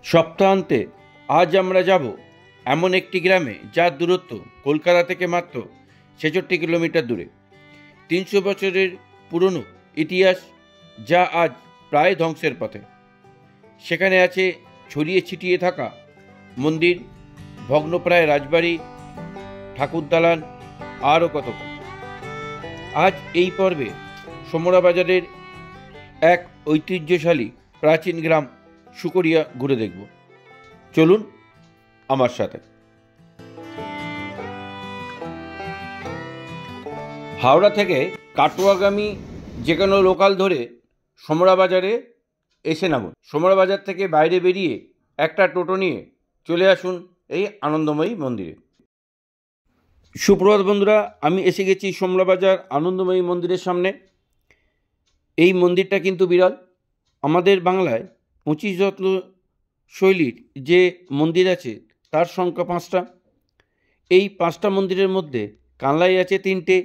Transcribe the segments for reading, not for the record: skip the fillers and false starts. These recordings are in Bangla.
সপ্তাহান্তে আজ আমরা যাব এমন একটি গ্রামে যার দূরত্ব কলকাতা থেকে মাত্র ৬৬ কিলোমিটার দূরে। ৩০০ বছরের পুরনো ইতিহাস, যা আজ প্রায় ধ্বংসের পথে। সেখানে আছে ছড়িয়ে ছিটিয়ে থাকা মন্দির, ভগ্নপ্রায় রাজবাড়ি, ঠাকুর দালান, আরও কত। আজ এই পর্বে সমরা বাজারের এক ঐতিহ্যশালী প্রাচীন গ্রাম সুকরিয়া ঘুরে দেখব। চলুন আমার সাথে। হাওড়া থেকে কাটোয়াগামী যে কোনো লোকাল ধরে সমরা বাজারে এসে নামুন। সমরা বাজার থেকে বাইরে বেরিয়ে একটা টোটো নিয়ে চলে আসুন এই আনন্দময়ী মন্দিরে। সুপ্রভাত বন্ধুরা, আমি এসে গেছি সমরা বাজার আনন্দময়ী মন্দিরের সামনে। এই মন্দিরটা কিন্তু বিরল। আমাদের বাংলায় 25 রত্ন শৈলীর যে মন্দির আছে তার সংখ্যা 5টা। এই 5টা মন্দিরের মধ্যে কানলায় আছে 3টে,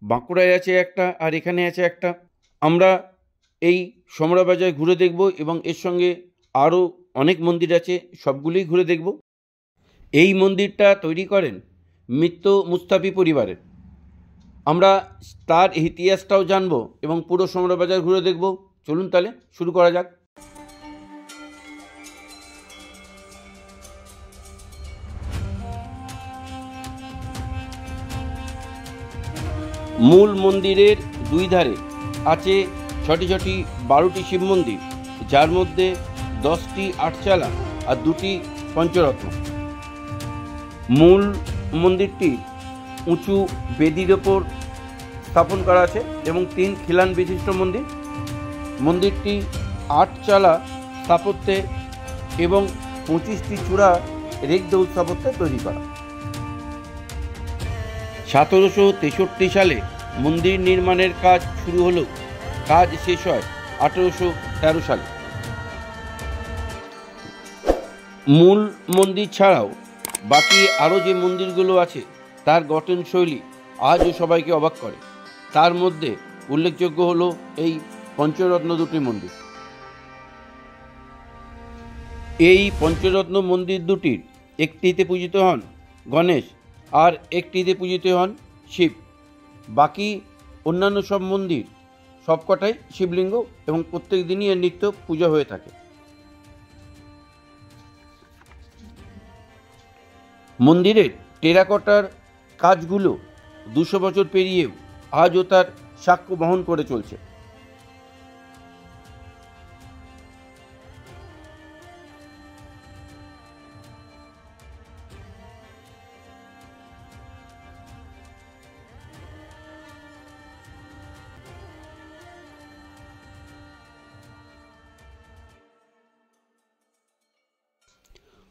বাঁকুড়ায় আছে একটা, আর এখানে আছে একটা। আমরা এই সমরা বাজার ঘুরে দেখব এবং এর সঙ্গে আরও অনেক মন্দির আছে, সবগুলোই ঘুরে দেখব। এই মন্দিরটা তৈরি করেন মিত্র মুস্তাফি পরিবারের। আমরা তার ইতিহাসটাও জানব এবং পুরো সমরা বাজার ঘুরে দেখব। চলুন তাহলে শুরু করা যাক। মূল মন্দিরের দুই ধারে আছে ছটি 12টি শিব মন্দির, যার মধ্যে 10টি আটচালা আর 2টি পঞ্চরত্ন। মূল মন্দিরটি উঁচু বেদির ওপর স্থাপন করা আছে এবং 3 খিলান বিশিষ্ট মন্দির। মন্দিরটি 8চালা স্থাপত্যে এবং 25টি চূড়া রেখদৌল স্থাপত্যে তৈরি করা। 1763 সালে মন্দির নির্মাণের কাজ শুরু হলেও কাজ শেষ হয় 1813 সালে। মূল মন্দির ছাড়াও বাকি আরও যে মন্দিরগুলো আছে তার গঠনশৈলী আজও সবাইকে অবাক করে। তার মধ্যে উল্লেখযোগ্য হলো এই পঞ্চরত্ন 2টি মন্দির। এই পঞ্চরত্ন মন্দির 2টির একটিতে পূজিত হন গণেশ আর একটিতে পূজিত হন শিব। বাকি অন্যান্য সব মন্দির সবকটাই শিবলিঙ্গ এবং প্রত্যেক দিনই এর নিত্য পূজা হয়ে থাকে। মন্দিরের টেরাকোটার কাজগুলো 200 বছর পেরিয়েও আজও তার সাক্ষ্য বহন করে চলছে।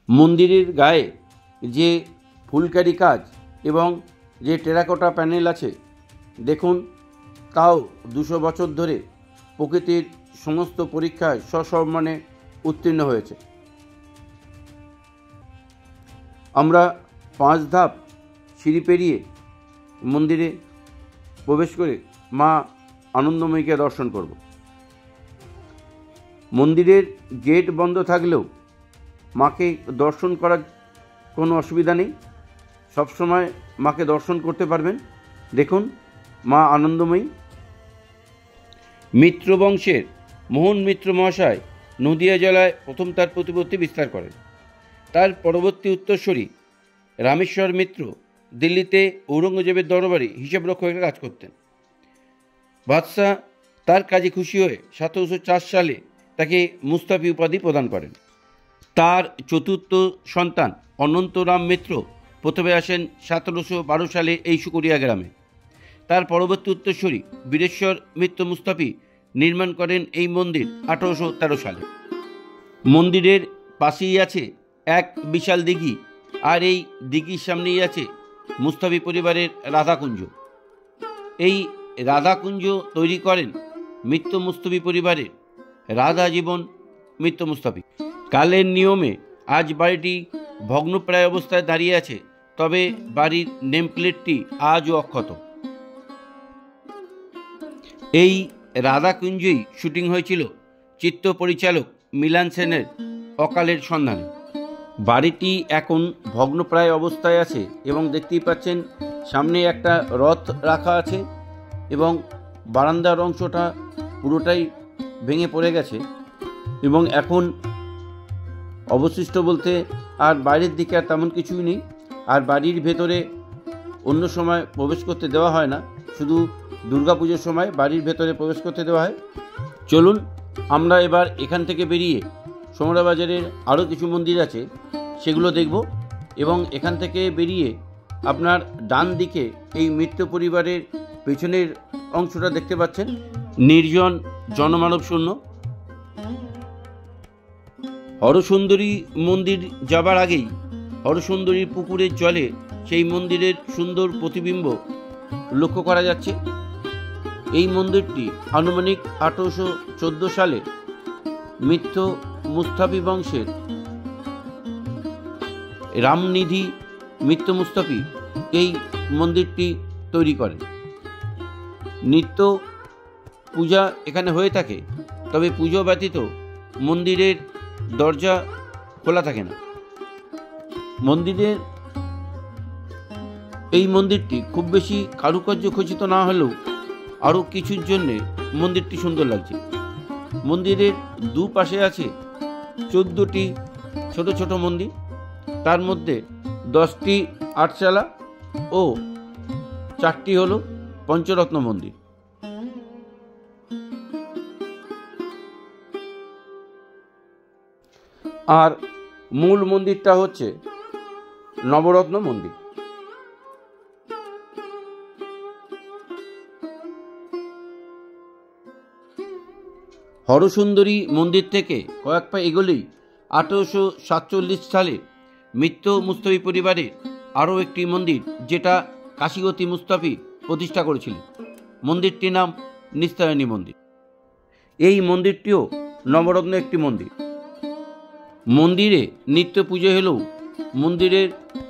মন্দিরের গায়ে যে ফুলকারি কাজ এবং যে টেরাকোটা প্যানেল আছে, দেখুন, তাও 200 বছর ধরে প্রকৃতির সমস্ত পরীক্ষায় সসম্মানে উত্তীর্ণ হয়েছে। আমরা 5 ধাপ সিঁড়ি পেরিয়ে মন্দিরে প্রবেশ করে মা আনন্দময়ীকে দর্শন করব। মন্দিরের গেট বন্ধ থাকলেও মাকে দর্শন করার কোনো অসুবিধা নেই, সবসময় মাকে দর্শন করতে পারবেন। দেখুন, মা আনন্দময়ী। মিত্র বংশের মোহন মিত্র মহাশয় নদিয়া জেলায় প্রথম তার প্রতিপত্তি বিস্তার করেন। তার পরবর্তী উত্তরসূরি রামেশ্বর মিত্র দিল্লিতে ঔরঙ্গজেবের দরবারে হিসাবরক্ষকের কাজ করতেন। বাদশাহ তার কাজে খুশি হয়ে 1704 সালে তাকে মুস্তাফি উপাধি প্রদান করেন। তার চতুর্থ সন্তান অনন্তরাম মিত্র প্রথমে আসেন 1712 সালে এই সুকরিয়া গ্রামে। তার পরবর্তী উত্তরসূরি বীরেশ্বর মিত্র মুস্তাফি নির্মাণ করেন এই মন্দির 1813 সালে। মন্দিরের পাশেই আছে এক বিশাল দিঘি, আর এই দিঘির সামনেই আছে মুস্তাফি পরিবারের রাধাকুঞ্জ। এই রাধাকুঞ্জ তৈরি করেন মিত্র মুস্তাফি পরিবারের রাধা জীবন মিত্র মুস্তাফি। কালের নিয়মে আজ বাড়িটি ভগ্নপ্রায় অবস্থায় দাঁড়িয়ে আছে, তবে বাড়ির নেমপ্লেটটি আজও অক্ষত। এই রাধাকুঞ্জেই শুটিং হয়েছিল চিত্র পরিচালক মিলান সেনের অকালের সন্ধানে। বাড়িটি এখন ভগ্নপ্রায় অবস্থায় আছে এবং দেখতেই পাচ্ছেন সামনে একটা রথ রাখা আছে এবং বারান্দার অংশটা পুরোটাই ভেঙে পড়ে গেছে এবং এখন অবশিষ্ট বলতে আর বাইরের দিকে আর তেমন কিছুই নেই। আর বাড়ির ভেতরে অন্য সময় প্রবেশ করতে দেওয়া হয় না, শুধু দুর্গাপুজোর সময় বাড়ির ভেতরে প্রবেশ করতে দেওয়া হয়। চলুন আমরা এবার এখান থেকে বেরিয়ে সোমরা বাজারের আরও কিছু মন্দির আছে সেগুলো দেখব এবং এখান থেকে বেরিয়ে আপনার ডান দিকে এই মিত্র পরিবারের পেছনের অংশটা দেখতে পাচ্ছেন, নির্জন জনমানব শূন্য। হরসুন্দরী মন্দির যাবার আগেই হরসুন্দরীর পুকুরের জলে সেই মন্দিরের সুন্দর প্রতিবিম্ব লক্ষ্য করা যাচ্ছে। এই মন্দিরটি আনুমানিক 1814 সালে মিত্র মুস্তাফি বংশের রামনিধি মিত্র মুস্তাফি এই মন্দিরটি তৈরি করেন। নিত্য পূজা এখানে হয়ে থাকে, তবে পুজো ব্যতীত মন্দিরের দরজা খোলা থাকে না। এই মন্দিরটি খুব বেশি কারুকার্য খচিত না হলেও আরও কিছুর জন্যে মন্দিরটি সুন্দর লাগছে। মন্দিরের দুপাশে আছে 14টি ছোট ছোট মন্দির, তার মধ্যে 10টি আটচালা ও 4টি হল পঞ্চরত্ন মন্দির। আর মূল মন্দিরটা হচ্ছে নবরত্ন মন্দির। হরসুন্দরী মন্দির থেকে কয়েক পা এগোলেই 1847 সালে মিত্র মুস্তাফি পরিবারের আরও একটি মন্দির, যেটা কাশীগতি মুস্তাফি প্রতিষ্ঠা করেছিলেন। মন্দিরটির নাম নিস্তায়নী মন্দির। এই মন্দিরটিও নবরত্ন একটি মন্দির। মন্দিরে নিত্য পুজো হলেও মন্দিরের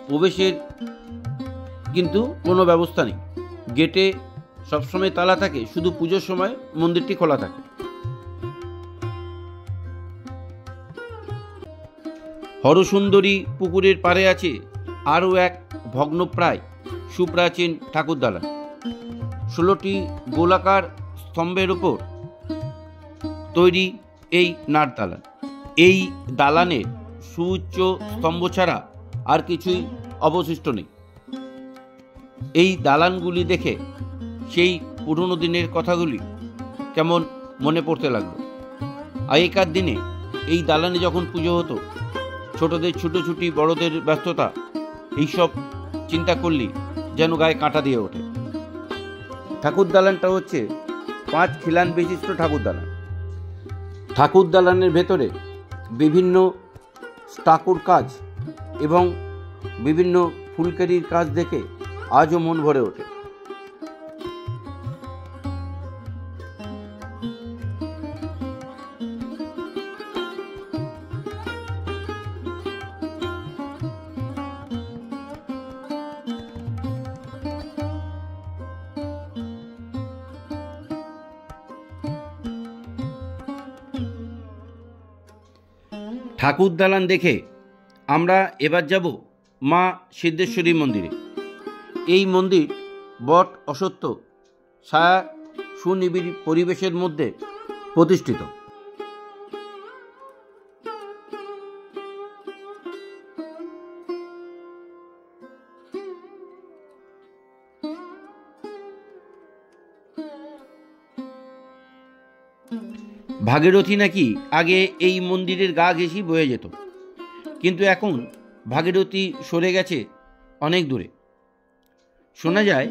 প্রবেশের কিন্তু কোনো ব্যবস্থা নেই। গেটে সবসময় তালা থাকে, শুধু পুজোর সময় মন্দিরটি খোলা থাকে। হরসুন্দরী পুকুরের পাড়ে আছে আরও এক ভগ্নপ্রায় সুপ্রাচীন ঠাকুর দালান। 16টি গোলাকার স্তম্ভের ওপর তৈরি এই নাট দালান। এই দালানের সুউচ্চ স্তম্ভ ছাড়া আর কিছুই অবশিষ্ট নেই। এই দালানগুলি দেখে সেই পুরনো দিনের কথাগুলি কেমন মনে পড়তে লাগলো। আগেকার দিনে এই দালানে যখন পুজো হতো, ছোটদের ছুটোছুটি, বড়দের ব্যস্ততা, এইসব চিন্তা করলেই যেন গায়ে কাঁটা দিয়ে ওঠে। ঠাকুর দালানটা হচ্ছে 5 খিলান বিশিষ্ট ঠাকুর দালান। ঠাকুর দালানের ভেতরে বিভিন্ন স্টাকুর কাজ এবং বিভিন্ন ফুলকারির কাজ দেখে আজও মন ভরে ওঠে। ঠাকুর দালান দেখে আমরা এবার যাব মা সিদ্ধেশ্বরী মন্দিরে। এই মন্দির বট অশ্বত্থ ছায়া সুনিবিড় পরিবেশের মধ্যে প্রতিষ্ঠিত। ভাগীরথী নাকি আগে এই মন্দিরের গা ঘেঁষি বয়ে যেত, কিন্তু এখন ভাগীরথী সরে গেছে অনেক দূরে। শোনা যায়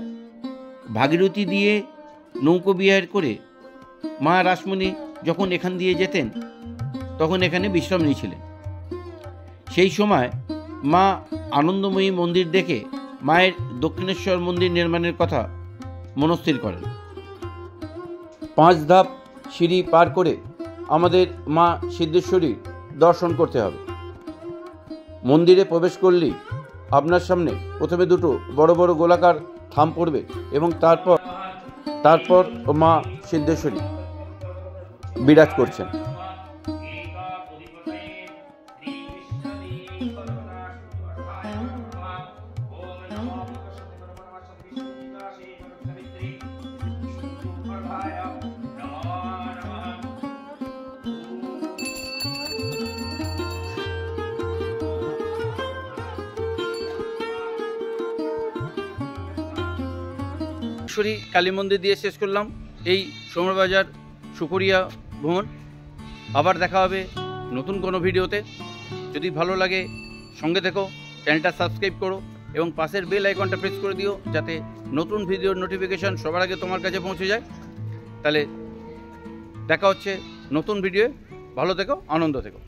ভাগীরথী দিয়ে নৌকো বিহার করে মা রাসমণি যখন এখান দিয়ে যেতেন তখন এখানে বিশ্রাম নিয়েছিলেন। সেই সময় মা আনন্দময়ী মন্দির দেখে মায়ের দক্ষিণেশ্বর মন্দির নির্মাণের কথা মনস্থির করেন। 5 ধাপ সিঁড়ি পার করে আমাদের মা সিদ্ধেশ্বরী দর্শন করতে হবে। মন্দিরে প্রবেশ করলেই আপনার সামনে প্রথমে 2 বড় বড় গোলাকার থাম পড়বে এবং তারপর মা সিদ্ধেশ্বরী। বিরাজ করছেন। ঈশ্বরী কালী মন্দির দিয়ে শেষ করলাম এই সমরবাজার সুকরিয়া ভ্রমণ। আবার দেখা হবে নতুন কোনো ভিডিওতে। যদি ভালো লাগে সঙ্গে থেকো, চ্যানেলটা সাবস্ক্রাইব করো এবং পাশের বেল আইকনটা প্রেস করে দিও, যাতে নতুন ভিডিওর নোটিফিকেশান সবার আগে তোমার কাছে পৌঁছে যায়। তাহলে দেখা হচ্ছে নতুন ভিডিওয়ে। ভালো থেকো, আনন্দ থেকো।